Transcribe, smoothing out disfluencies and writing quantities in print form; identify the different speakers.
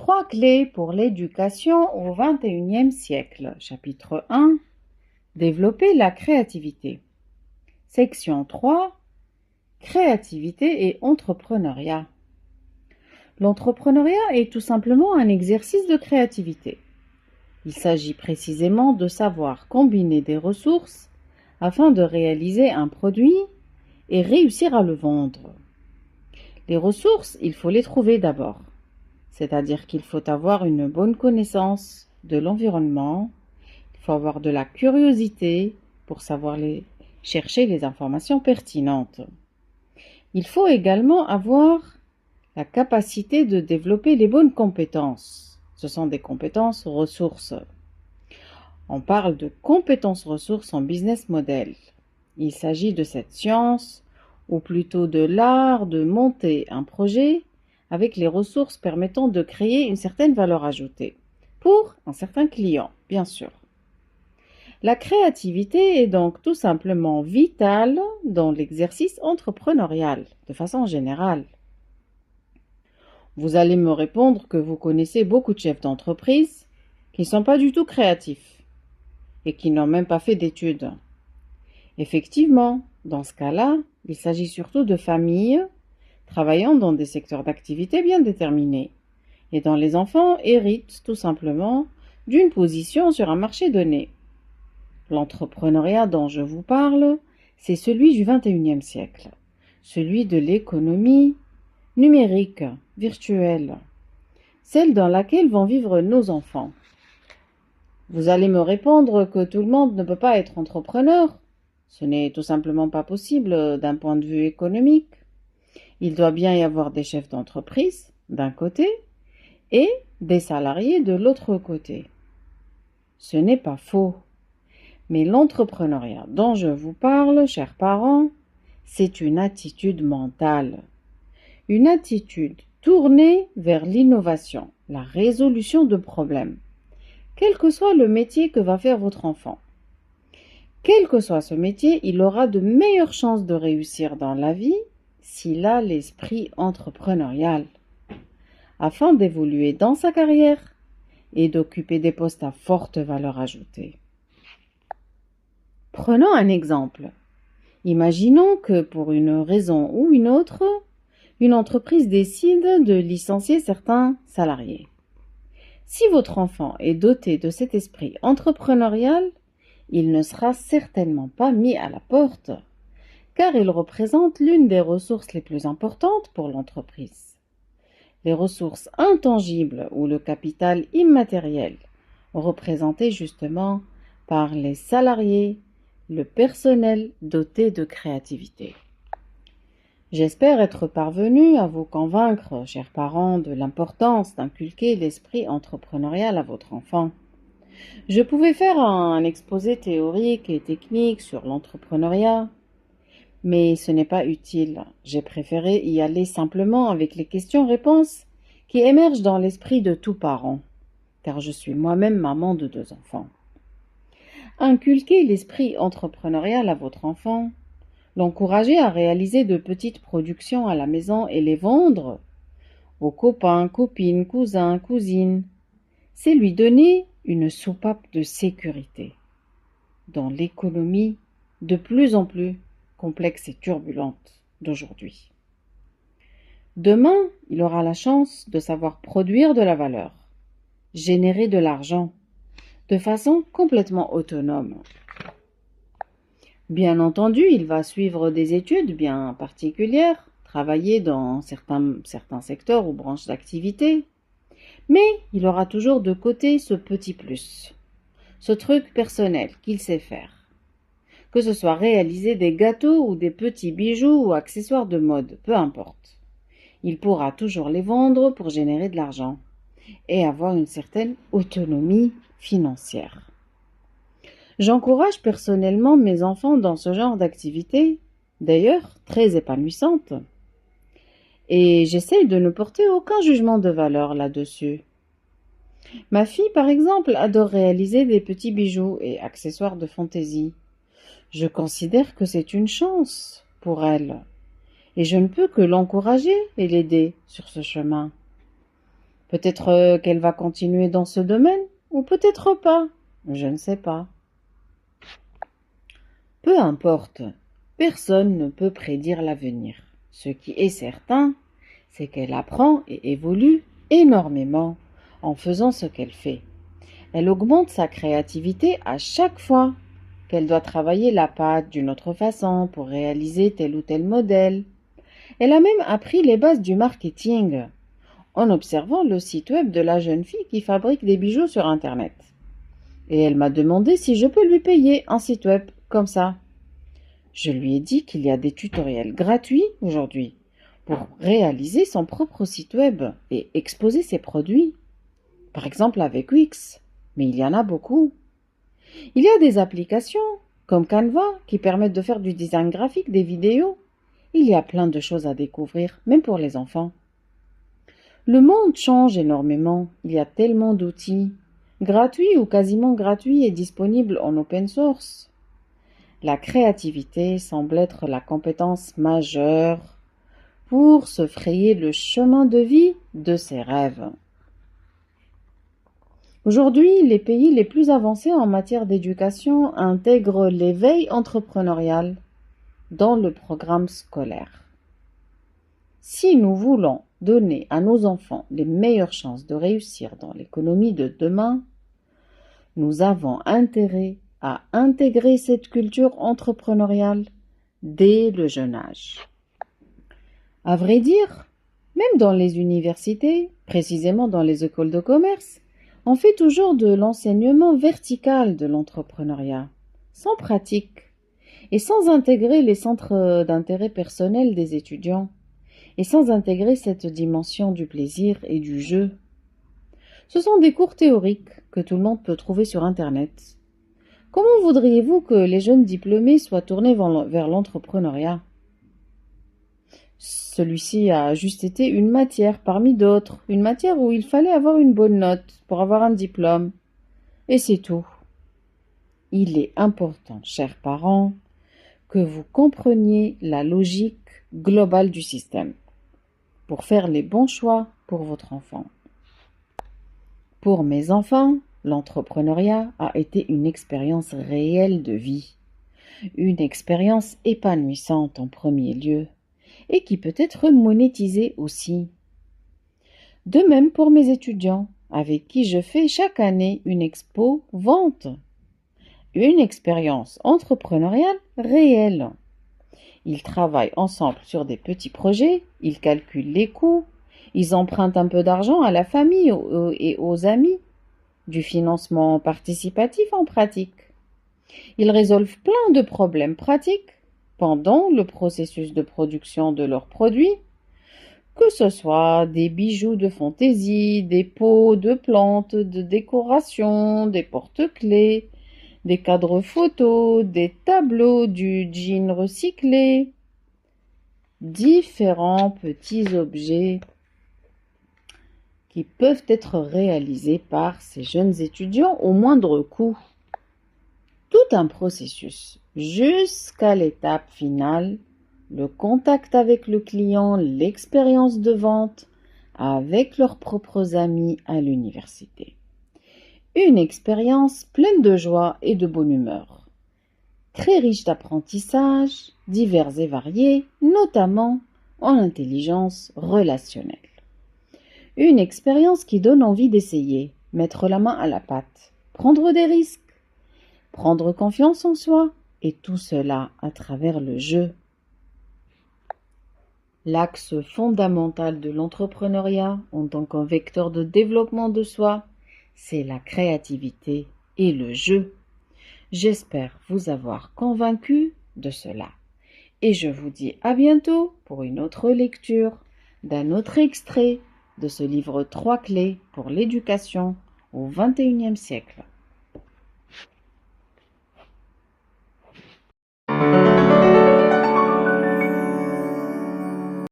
Speaker 1: 3 clés pour l'éducation au XXIe siècle. Chapitre 1. Développer la créativité. Section 3. Créativité et entrepreneuriat. L'entrepreneuriat est tout simplement un exercice de créativité. Il s'agit précisément de savoir combiner des ressources afin de réaliser un produit et réussir à le vendre. Les ressources, il faut les trouver d'abord. C'est-à-dire qu'il faut avoir une bonne connaissance de l'environnement, il faut avoir de la curiosité pour savoir chercher les informations pertinentes. Il faut également avoir la capacité de développer les bonnes compétences. Ce sont des compétences ressources. On parle de compétences ressources en business model. Il s'agit de cette science, ou plutôt de l'art de monter un projet avec les ressources permettant de créer une certaine valeur ajoutée, pour un certain client, bien sûr. La créativité est donc tout simplement vitale dans l'exercice entrepreneurial, de façon générale. Vous allez me répondre que vous connaissez beaucoup de chefs d'entreprise qui ne sont pas du tout créatifs et qui n'ont même pas fait d'études. Effectivement, dans ce cas-là, il s'agit surtout de familles travaillant dans des secteurs d'activité bien déterminés et dont les enfants héritent tout simplement d'une position sur un marché donné. L'entrepreneuriat dont je vous parle, c'est celui du XXIe siècle, celui de l'économie numérique, virtuelle, celle dans laquelle vont vivre nos enfants. Vous allez me répondre que tout le monde ne peut pas être entrepreneur. Ce n'est tout simplement pas possible d'un point de vue économique. Il doit bien y avoir des chefs d'entreprise d'un côté et des salariés de l'autre côté. Ce n'est pas faux. Mais l'entrepreneuriat dont je vous parle, chers parents, c'est une attitude mentale. Une attitude tournée vers l'innovation, la résolution de problèmes, quel que soit le métier que va faire votre enfant. Quel que soit ce métier, il aura de meilleures chances de réussir dans la vie s'il a l'esprit entrepreneurial, afin d'évoluer dans sa carrière et d'occuper des postes à forte valeur ajoutée. Prenons un exemple. Imaginons que pour une raison ou une autre, une entreprise décide de licencier certains salariés. Si votre enfant est doté de cet esprit entrepreneurial, il ne sera certainement pas mis à la porte, car il représente l'une des ressources les plus importantes pour l'entreprise. Les ressources intangibles ou le capital immatériel, représentés justement par les salariés, le personnel doté de créativité. J'espère être parvenu à vous convaincre, chers parents, de l'importance d'inculquer l'esprit entrepreneurial à votre enfant. Je pouvais faire un exposé théorique et technique sur l'entrepreneuriat, mais ce n'est pas utile. J'ai préféré y aller simplement avec les questions-réponses qui émergent dans l'esprit de tout parent, car je suis moi-même maman de 2 enfants. Inculquer l'esprit entrepreneurial à votre enfant, l'encourager à réaliser de petites productions à la maison et les vendre aux copains, copines, cousins, cousines, c'est lui donner une soupape de sécurité dans l'économie de plus en plus complexe et turbulente d'aujourd'hui. Demain, il aura la chance de savoir produire de la valeur, générer de l'argent de façon complètement autonome. Bien entendu, il va suivre des études bien particulières, travailler dans certains secteurs ou branches d'activité, mais il aura toujours de côté ce petit plus, ce truc personnel qu'il sait faire. Que ce soit réaliser des gâteaux ou des petits bijoux ou accessoires de mode, peu importe. Il pourra toujours les vendre pour générer de l'argent et avoir une certaine autonomie financière. J'encourage personnellement mes enfants dans ce genre d'activité, d'ailleurs très épanouissante, et j'essaye de ne porter aucun jugement de valeur là-dessus. Ma fille, par exemple, adore réaliser des petits bijoux et accessoires de fantaisie. Je considère que c'est une chance pour elle, et je ne peux que l'encourager et l'aider sur ce chemin. Peut-être qu'elle va continuer dans ce domaine, ou peut-être pas. Je ne sais pas. Peu importe, personne ne peut prédire l'avenir. Ce qui est certain, c'est qu'elle apprend et évolue énormément en faisant ce qu'elle fait. Elle augmente sa créativité à chaque fois qu'elle doit travailler la pâte d'une autre façon pour réaliser tel ou tel modèle. Elle a même appris les bases du marketing en observant le site web de la jeune fille qui fabrique des bijoux sur Internet. Et elle m'a demandé si je peux lui payer un site web comme ça. Je lui ai dit qu'il y a des tutoriels gratuits aujourd'hui pour réaliser son propre site web et exposer ses produits. Par exemple avec Wix, mais il y en a beaucoup. Il y a des applications comme Canva qui permettent de faire du design graphique, des vidéos. Il y a plein de choses à découvrir, même pour les enfants. Le monde change énormément. Il y a tellement d'outils, gratuits ou quasiment gratuits et disponibles en open source. La créativité semble être la compétence majeure pour se frayer le chemin de vie de ses rêves. Aujourd'hui, les pays les plus avancés en matière d'éducation intègrent l'éveil entrepreneurial dans le programme scolaire. Si nous voulons donner à nos enfants les meilleures chances de réussir dans l'économie de demain, nous avons intérêt à intégrer cette culture entrepreneuriale dès le jeune âge. À vrai dire, même dans les universités, précisément dans les écoles de commerce, on fait toujours de l'enseignement vertical de l'entrepreneuriat, sans pratique et sans intégrer les centres d'intérêt personnel des étudiants et sans intégrer cette dimension du plaisir et du jeu. Ce sont des cours théoriques que tout le monde peut trouver sur Internet. Comment voudriez-vous que les jeunes diplômés soient tournés vers l'entrepreneuriat ? Celui-ci a juste été une matière parmi d'autres, une matière où il fallait avoir une bonne note pour avoir un diplôme. Et c'est tout. Il est important, chers parents, que vous compreniez la logique globale du système pour faire les bons choix pour votre enfant. Pour mes enfants, l'entrepreneuriat a été une expérience réelle de vie, une expérience épanouissante en premier lieu, et qui peut être monétisée aussi. De même pour mes étudiants, avec qui je fais chaque année une expo vente, une expérience entrepreneuriale réelle. Ils travaillent ensemble sur des petits projets, ils calculent les coûts, ils empruntent un peu d'argent à la famille et aux amis, du financement participatif en pratique. Ils résolvent plein de problèmes pratiques pendant le processus de production de leurs produits, que ce soit des bijoux de fantaisie, des pots de plantes, de décoration, des porte-clés, des cadres photos, des tableaux, du jean recyclé, différents petits objets qui peuvent être réalisés par ces jeunes étudiants au moindre coût. Tout un processus jusqu'à l'étape finale, le contact avec le client, l'expérience de vente avec leurs propres amis à l'université. Une expérience pleine de joie et de bonne humeur, très riche d'apprentissages divers et variés, notamment en intelligence relationnelle. Une expérience qui donne envie d'essayer, mettre la main à la pâte, prendre des risques, prendre confiance en soi, et tout cela à travers le jeu. L'axe fondamental de l'entrepreneuriat en tant qu'un vecteur de développement de soi, c'est la créativité et le jeu. J'espère vous avoir convaincu de cela. Et je vous dis à bientôt pour une autre lecture d'un autre extrait de ce livre 3 clés pour l'éducation au XXIe siècle.